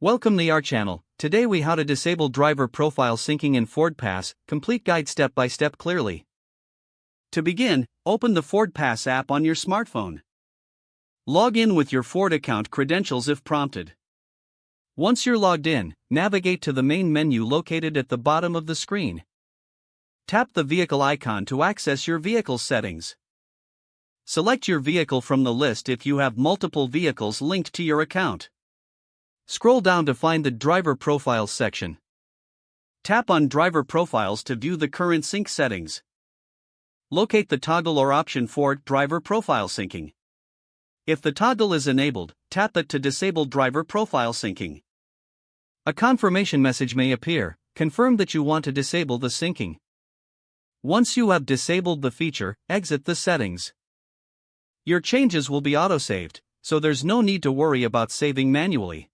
Welcome to our channel. Today we how to disable driver profile syncing in FordPass, complete guide step by step clearly. To begin, open the FordPass app on your smartphone. Log in with your Ford account credentials if prompted. Once you're logged in, navigate to the main menu located at the bottom of the screen. Tap the vehicle icon to access your vehicle settings. Select your vehicle from the list if you have multiple vehicles linked to your account. Scroll down to find the Driver Profiles section. Tap on Driver Profiles to view the current sync settings. Locate the toggle or option for Driver Profile Syncing. If the toggle is enabled, tap it to disable Driver Profile Syncing. A confirmation message may appear. Confirm that you want to disable the syncing. Once you have disabled the feature, exit the settings. Your changes will be auto-saved, so there's no need to worry about saving manually.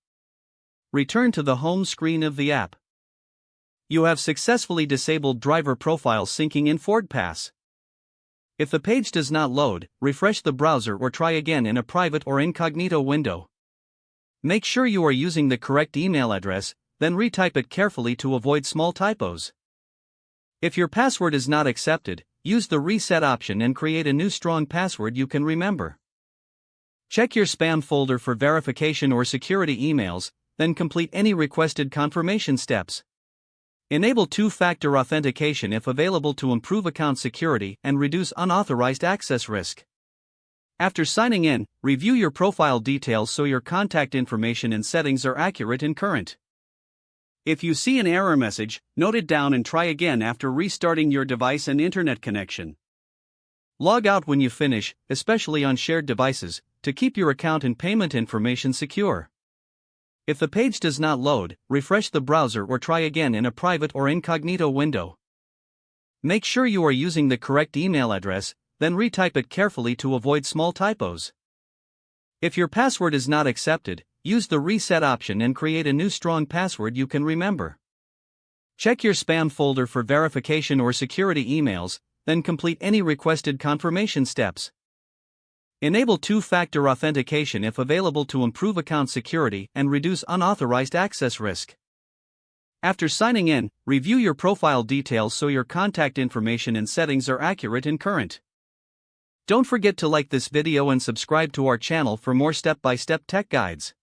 Return to the home screen of the app. You have successfully disabled driver profile syncing in FordPass. If the page does not load, refresh the browser or try again in a private or incognito window. Make sure you are using the correct email address, then retype it carefully to avoid small typos. If your password is not accepted, use the reset option and create a new strong password you can remember. Check your spam folder for verification or security emails, then complete any requested confirmation steps. Enable two-factor authentication if available to improve account security and reduce unauthorized access risk. After signing in, review your profile details so your contact information and settings are accurate and current. If you see an error message, note it down and try again after restarting your device and internet connection. Log out when you finish, especially on shared devices, to keep your account and payment information secure. If the page does not load, refresh the browser or try again in a private or incognito window. Make sure you are using the correct email address, then retype it carefully to avoid small typos. If your password is not accepted, use the reset option and create a new strong password you can remember. Check your spam folder for verification or security emails, then complete any requested confirmation steps. Enable two-factor authentication if available to improve account security and reduce unauthorized access risk. After signing in, review your profile details so your contact information and settings are accurate and current. Don't forget to like this video and subscribe to our channel for more step-by-step tech guides.